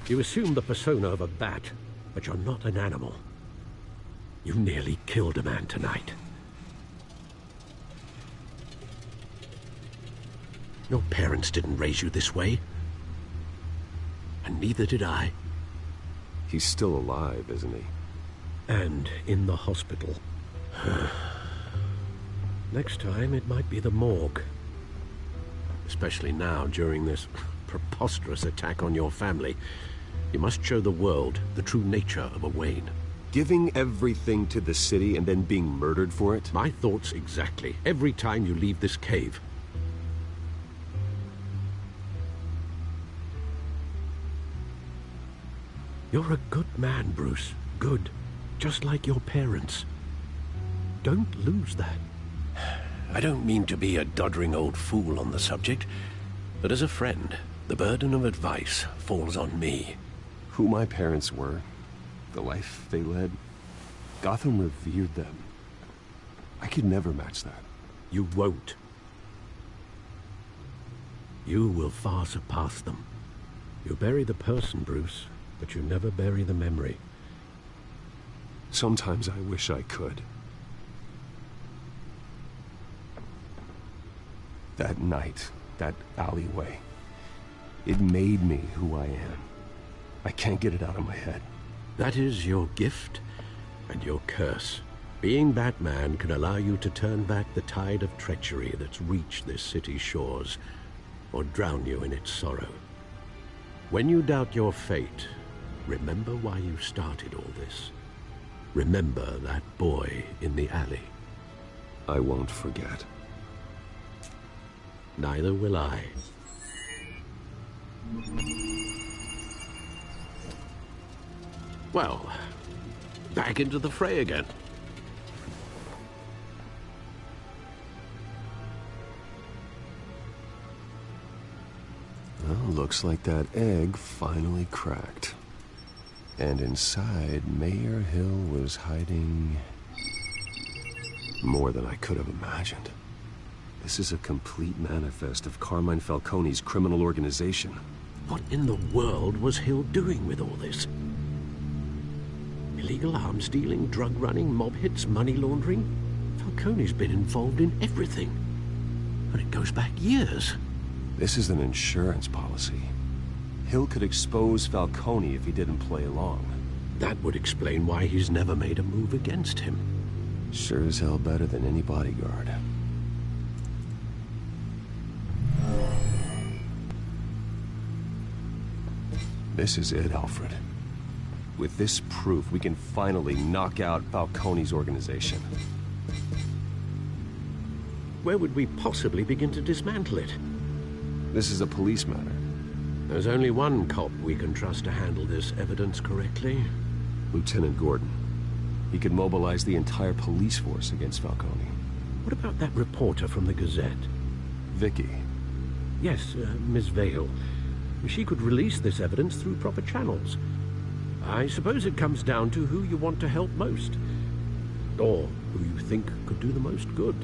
You assume the persona of a bat, but you're not an animal. You nearly killed a man tonight. Your parents didn't raise you this way. And neither did I. He's still alive, isn't he? And in the hospital. Next time, it might be the morgue. Especially now, during this preposterous attack on your family. You must show the world the true nature of a Wayne. Giving everything to the city and then being murdered for it? My thoughts exactly. Every time you leave this cave. You're a good man, Bruce. Good. Just like your parents. Don't lose that. I don't mean to be a doddering old fool on the subject, but as a friend, the burden of advice falls on me. Who my parents were, the life they led, Gotham revered them. I could never match that. You won't. You will far surpass them. You bury the person, Bruce, but you never bury the memory. Sometimes I wish I could. That night, that alleyway, it made me who I am. I can't get it out of my head. That is your gift and your curse. Being Batman can allow you to turn back the tide of treachery that's reached this city's shores, or drown you in its sorrow. When you doubt your fate, remember why you started all this. Remember that boy in the alley. I won't forget. Neither will I. Well, back into the fray again. Well, looks like that egg finally cracked. And inside, Mayor Hill was hiding more than I could have imagined. This is a complete manifest of Carmine Falcone's criminal organization. What in the world was Hill doing with all this? Illegal arms dealing, drug running, mob hits, money laundering? Falcone's been involved in everything. And it goes back years. This is an insurance policy. Hill could expose Falcone if he didn't play along. That would explain why he's never made a move against him. Sure as hell better than any bodyguard. This is it, Alfred. With this proof, we can finally knock out Falcone's organization. Where would we possibly begin to dismantle it? This is a police matter. There's only one cop we can trust to handle this evidence correctly. Lieutenant Gordon. He could mobilize the entire police force against Falcone. What about that reporter from the Gazette? Vicky. Yes, Miss Vale. She could release this evidence through proper channels. I suppose it comes down to who you want to help most. Or who you think could do the most good.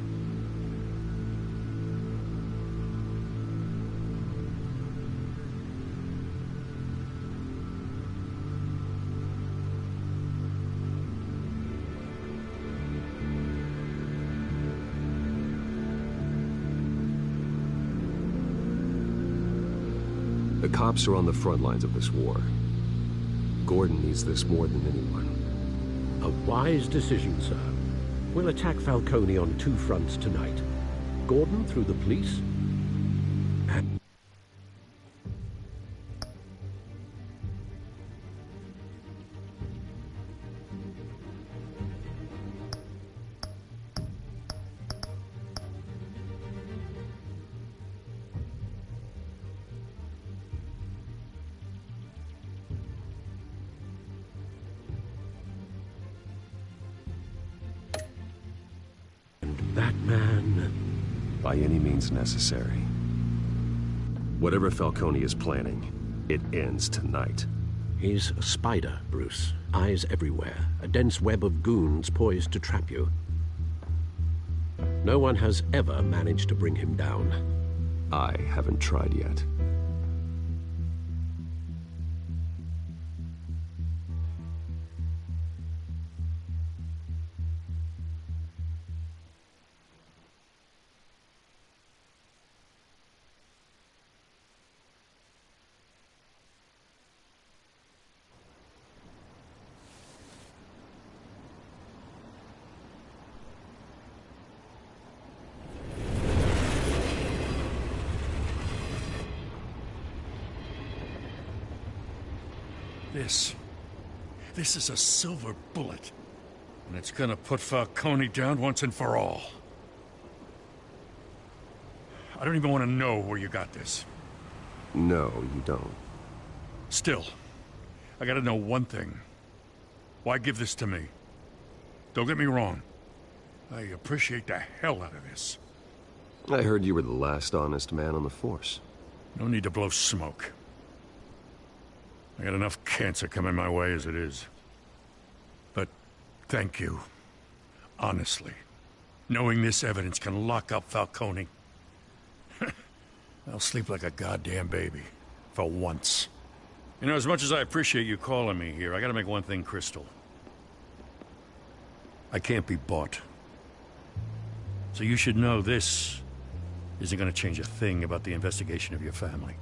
The cops are on the front lines of this war. Gordon needs this more than anyone. A wise decision, sir. We'll attack Falcone on two fronts tonight. Gordon through the police, and... That man... By any means necessary. Whatever Falcone is planning, it ends tonight. He's a spider, Bruce. Eyes everywhere. A dense web of goons poised to trap you. No one has ever managed to bring him down. I haven't tried yet. This is a silver bullet. And it's gonna put Falcone down once and for all. I don't even want to know where you got this. No, you don't. Still, I gotta know one thing. Why give this to me? Don't get me wrong. I appreciate the hell out of this. I heard you were the last honest man on the force. No need to blow smoke. I got enough cancer coming my way as it is. But thank you. Honestly. Knowing this evidence can lock up Falcone. I'll sleep like a goddamn baby. For once. You know, as much as I appreciate you calling me here, I gotta make one thing crystal. I can't be bought. So you should know this isn't gonna change a thing about the investigation of your family.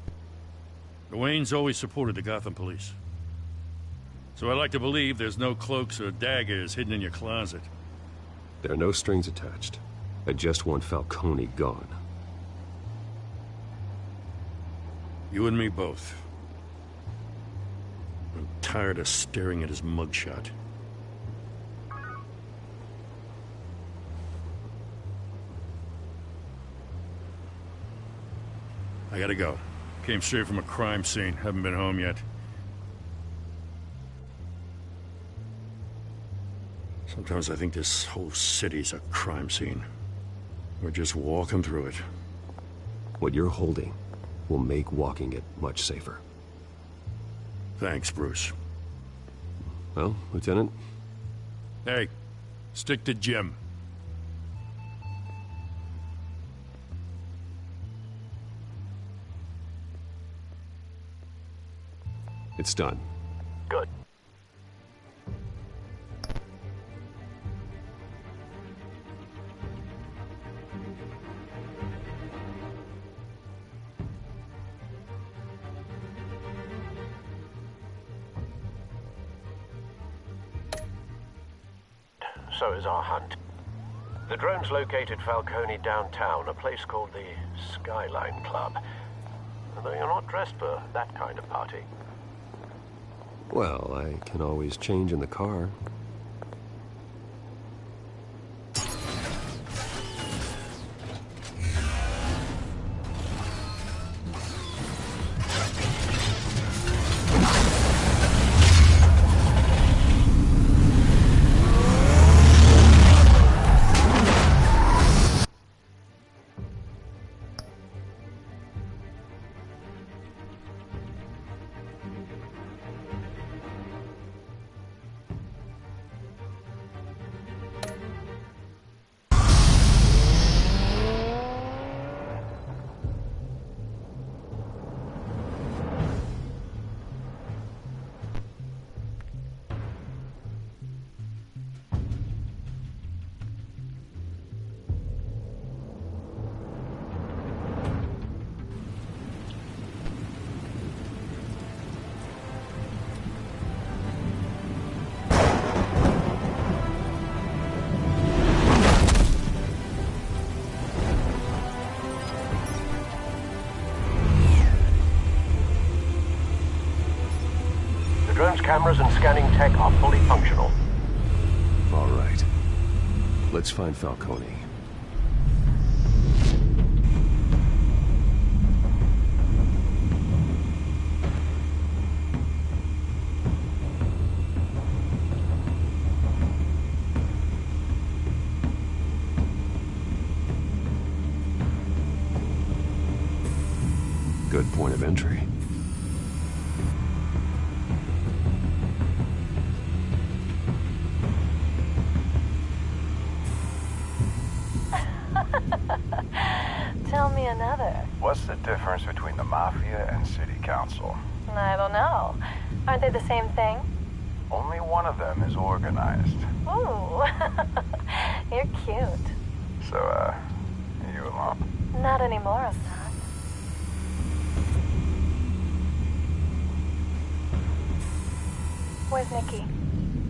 The Waynes always supported the Gotham police. So I like to believe there's no cloaks or daggers hidden in your closet. There are no strings attached. I just want Falcone gone. You and me both. I'm tired of staring at his mugshot. I gotta go. Came straight from a crime scene. Haven't been home yet. Sometimes I think this whole city's a crime scene. We're just walking through it. What you're holding will make walking it much safer. Thanks, Bruce. Well, Lieutenant? Hey, stick to Jim. It's done. Good. So is our hunt. The drones located Falcone downtown, a place called the Skyline Club. Although you're not dressed for that kind of party. Well, I can always change in the car. Cameras and scanning tech are fully functional. All right. Let's find Falcone. Good point of entry. Tell me another. What's the difference between the Mafia and City Council? I don't know. Aren't they the same thing? Only one of them is organized. Ooh, you're cute. So, you alone? Not anymore, I'm not. Where's Nicky?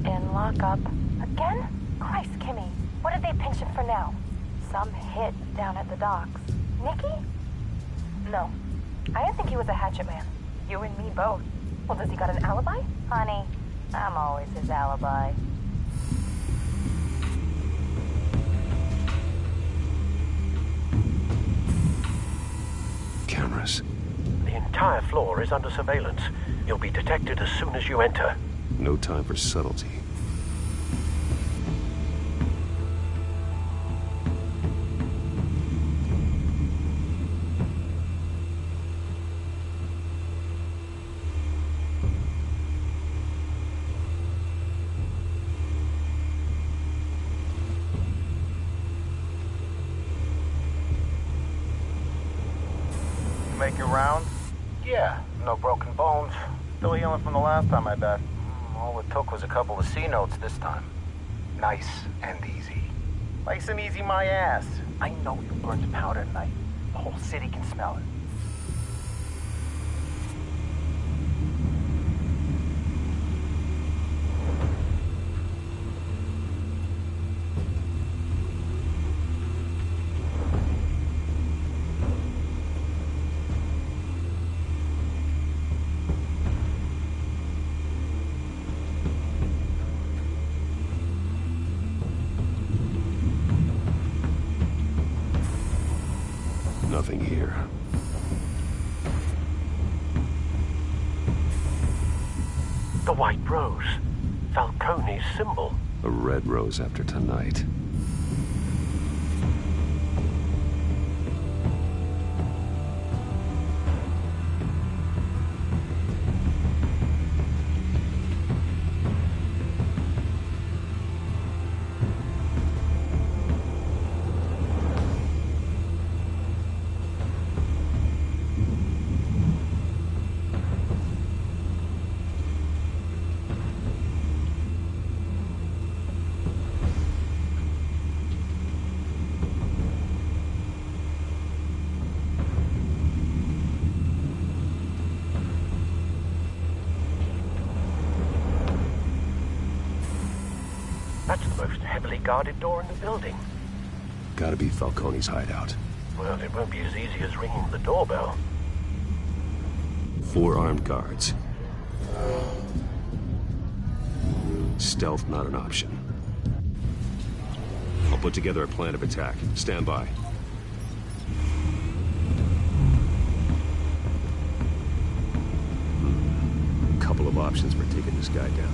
In lockup. Again? Christ, Kimmy. What did they pinch him for now? Some hit down at the docks. Nicky? No. I didn't think he was a hatchet man. You and me both. Well, does he got an alibi? Honey, I'm always his alibi. Cameras. The entire floor is under surveillance. You'll be detected as soon as you enter. No time for subtlety. Make your round? Yeah, no broken bones. Still healing from the last time, I bet. All it took was a couple of C notes this time. Nice and easy. Nice and easy my ass. I know you burned powder at night. The whole city can smell it. Nothing here. The White Rose. Falcone's symbol. A red rose after tonight. That's the most heavily guarded door in the building. Gotta be Falcone's hideout. Well, it won't be as easy as ringing the doorbell. 4 armed guards. Stealth not an option. I'll put together a plan of attack. Stand by. Couple of options for taking this guy down.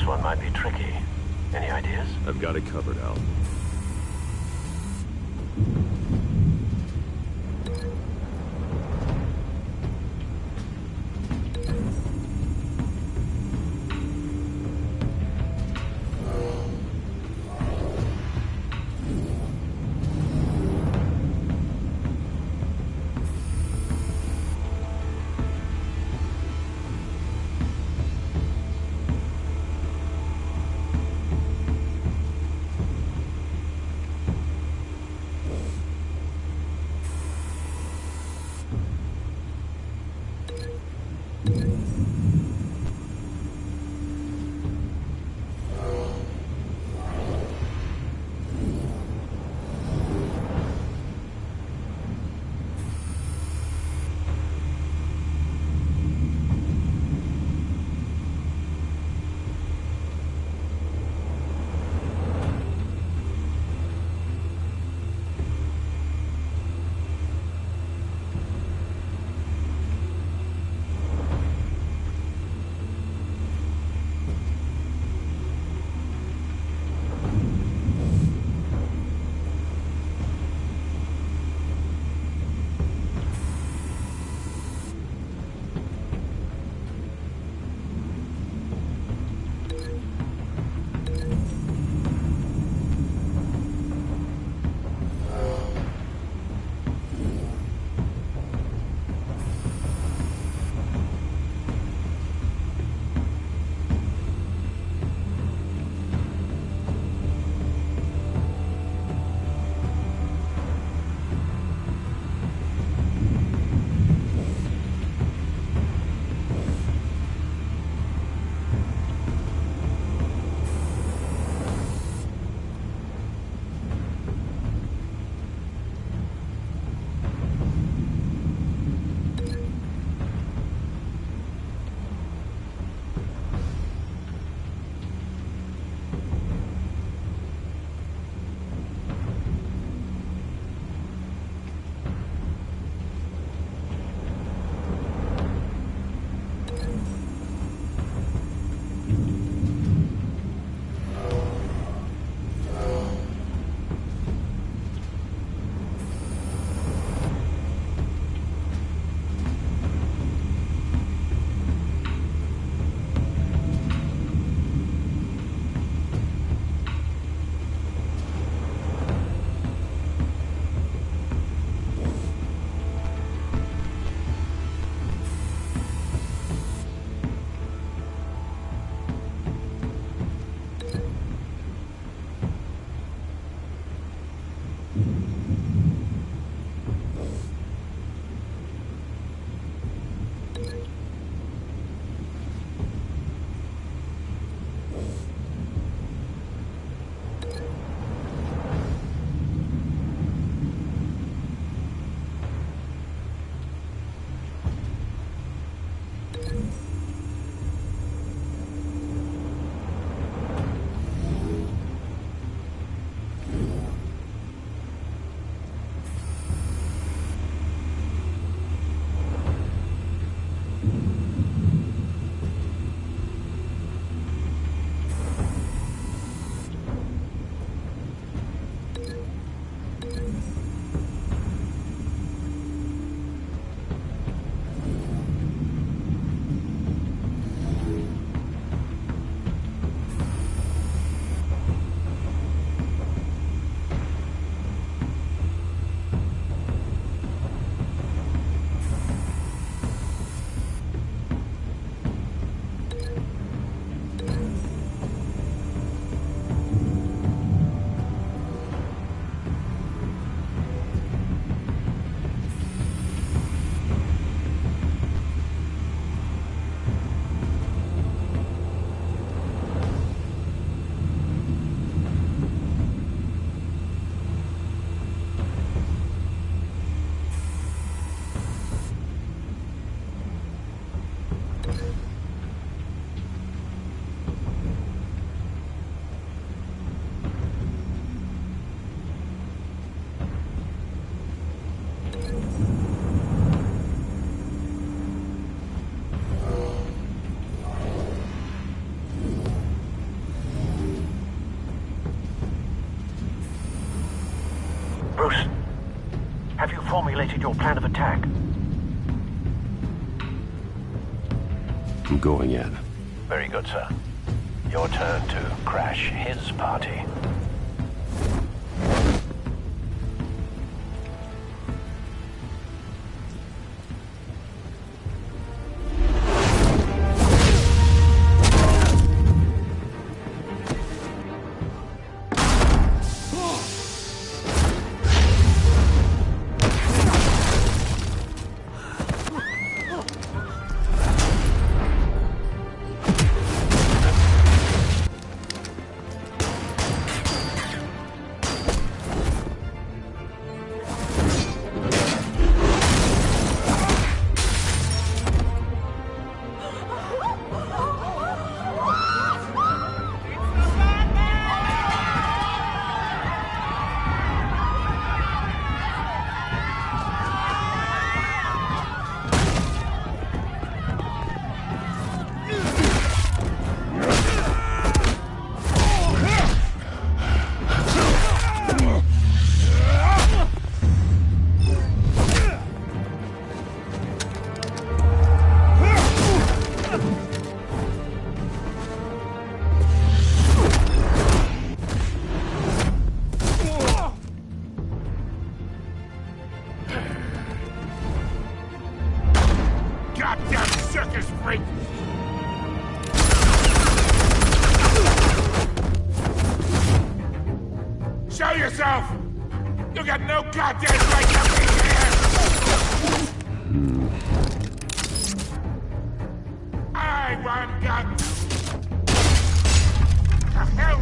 one might be tricky. Any ideas? I've got it covered, Al. attack. I'm going in. Very good, sir. Your turn to crash his party. Show yourself! You got no goddamn right to be here! I want God. The hell?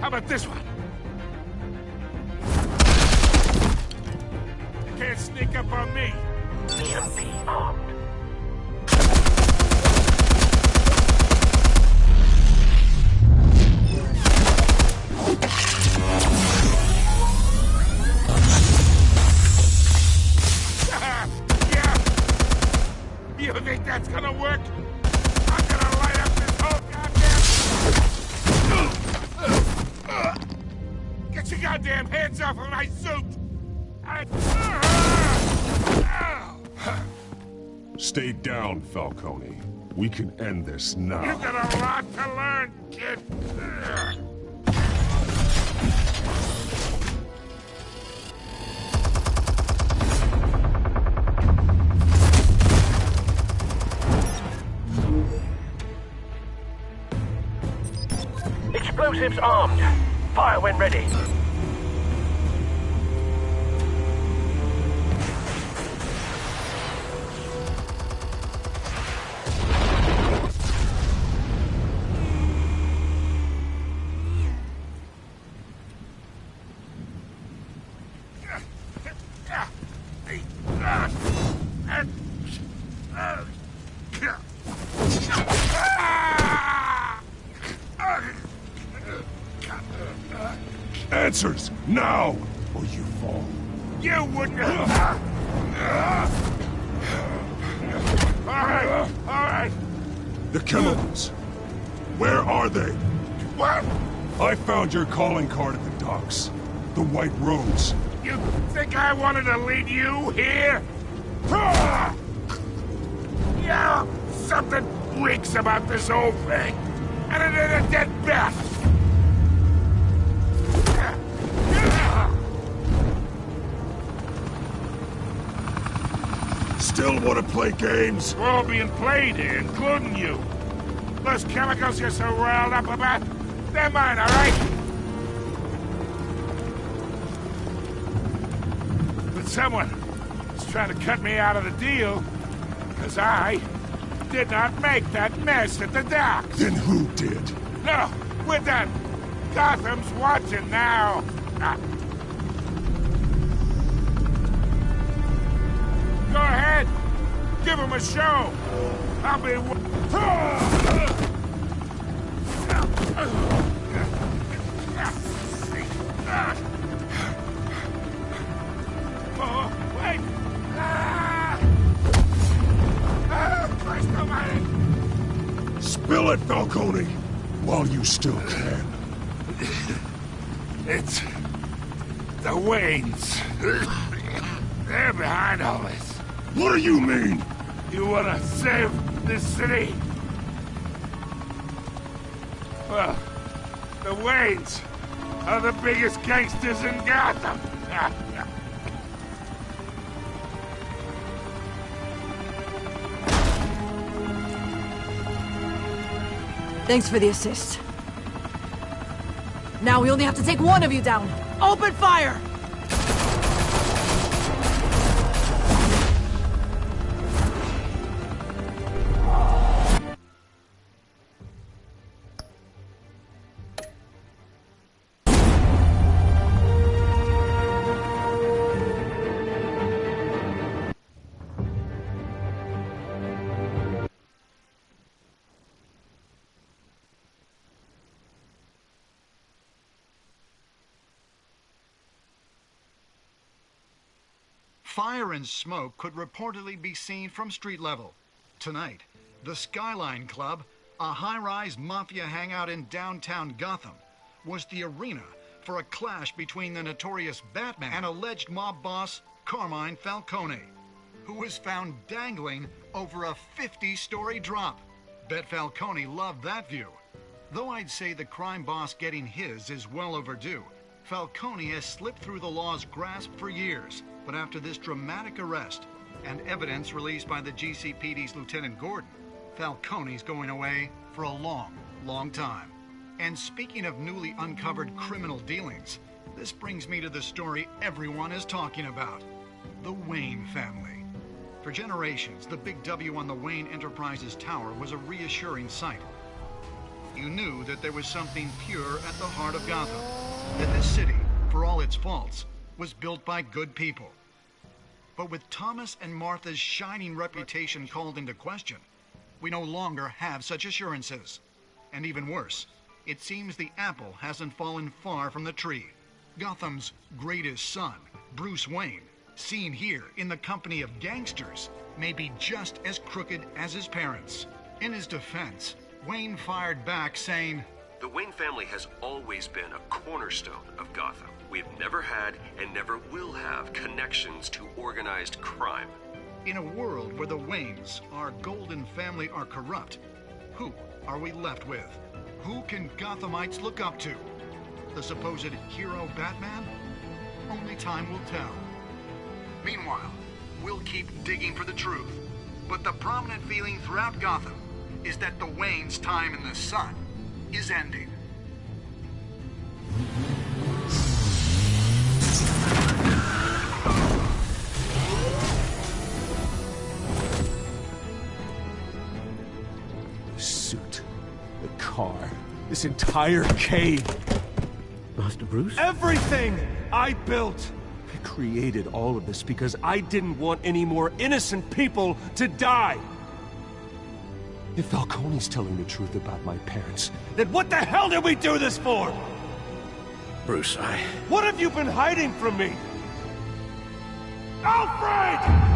How about this one? You can't sneak up on me. EMP armed. Yeah. You think that's gonna work? I'm gonna light up this whole goddamn... Get your goddamn hands off of my suit! Stay down, Falcone. We can end this now. You got a lot to learn, kid. Explosives armed. Fire when ready. Answers, now, or you fall. You wouldn't. All right. The chemicals. Where are they? What? I found your calling card at the docks. The White Rose. You think I wanted to lead you here? Yeah, something reeks about this whole thing. And it ain't a dead bat. Still want to play games? We're all being played here, including you. Those chemicals you're so riled up about, they're mine, all right? But someone is trying to cut me out of the deal, because I did not make that mess at the docks. Then who did? No, we're done. Gotham's watching now. Go ahead. Give him a show. I'll be... Spill it, Falcone, while you still can. It's the Waynes. They're behind all this. What do you mean? You wanna save this city? Well, the Waynes are the biggest gangsters in Gotham. Thanks for the assist. Now we only have to take one of you down. Open fire! Fire and smoke could reportedly be seen from street level. Tonight, the Skyline Club, a high-rise mafia hangout in downtown Gotham, was the arena for a clash between the notorious Batman and alleged mob boss Carmine Falcone, who was found dangling over a 50-story drop. Bet Falcone loved that view. Though I'd say the crime boss getting his is well overdue, Falcone has slipped through the law's grasp for years. But after this dramatic arrest and evidence released by the GCPD's Lieutenant Gordon, Falcone's going away for a long, long time. And speaking of newly uncovered criminal dealings, this brings me to the story everyone is talking about: the Wayne family. For generations, the big W on the Wayne Enterprises tower was a reassuring sight. You knew that there was something pure at the heart of Gotham, that this city, for all its faults, was built by good people. But with Thomas and Martha's shining reputation called into question, we no longer have such assurances. And even worse, it seems the apple hasn't fallen far from the tree. Gotham's greatest son, Bruce Wayne, seen here in the company of gangsters, may be just as crooked as his parents. In his defense, Wayne fired back saying, "The Wayne family has always been a cornerstone of Gotham. We've never had and never will have connections to organized crime." In a world where the Waynes, our golden family, are corrupt, who are we left with? Who can Gothamites look up to? The supposed hero Batman? Only time will tell. Meanwhile, we'll keep digging for the truth. But the prominent feeling throughout Gotham is that the Waynes' time in the sun is ending. The suit, the car, this entire cave. Master Bruce? Everything I built! I created all of this because I didn't want any more innocent people to die! If Falcone's telling the truth about my parents, then what the hell did we do this for? Bruce, What have you been hiding from me? Alfred!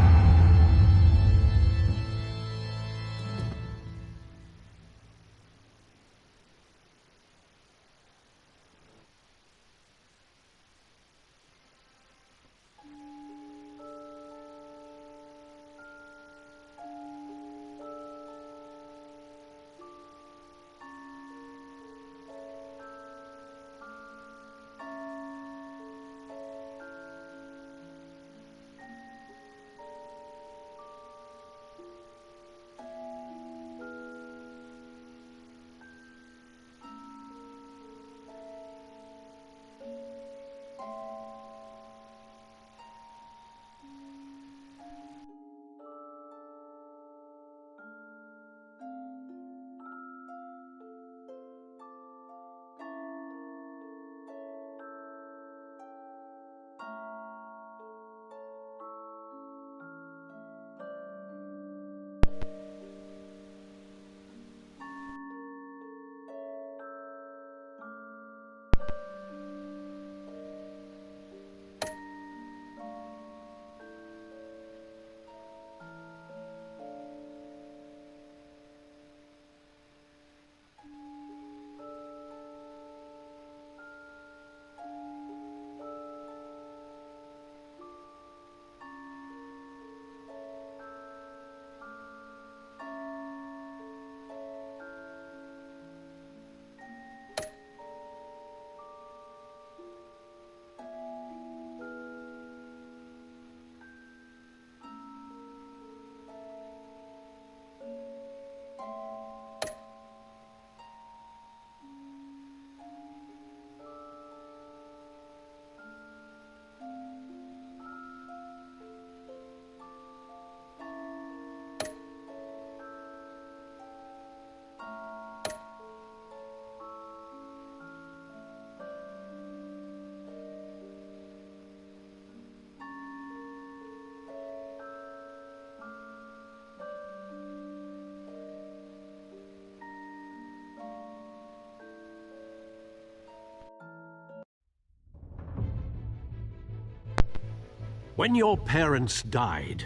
When your parents died,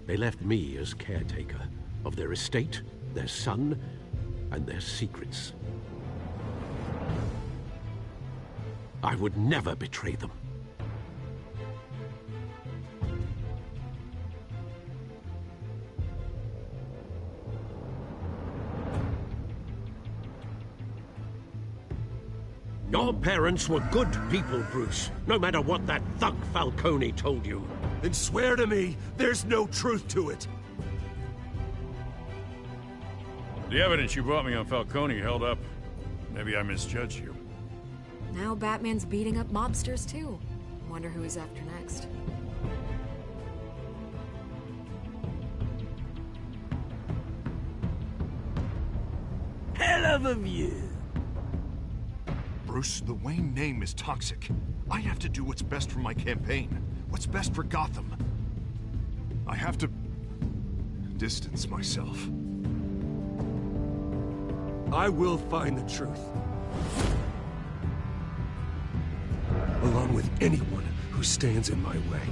they left me as caretaker of their estate, their son, and their secrets. I would never betray them. Your parents were good people, Bruce, no matter what that thug Falcone told you. Then swear to me there's no truth to it. The evidence you brought me on Falcone held up. Maybe I misjudged you. Now Batman's beating up mobsters, too. Wonder who he's after next. Hell of a view. Bruce, the Wayne name is toxic. I have to do what's best for my campaign. What's best for Gotham. I have to distance myself. I will find the truth. Along with anyone who stands in my way.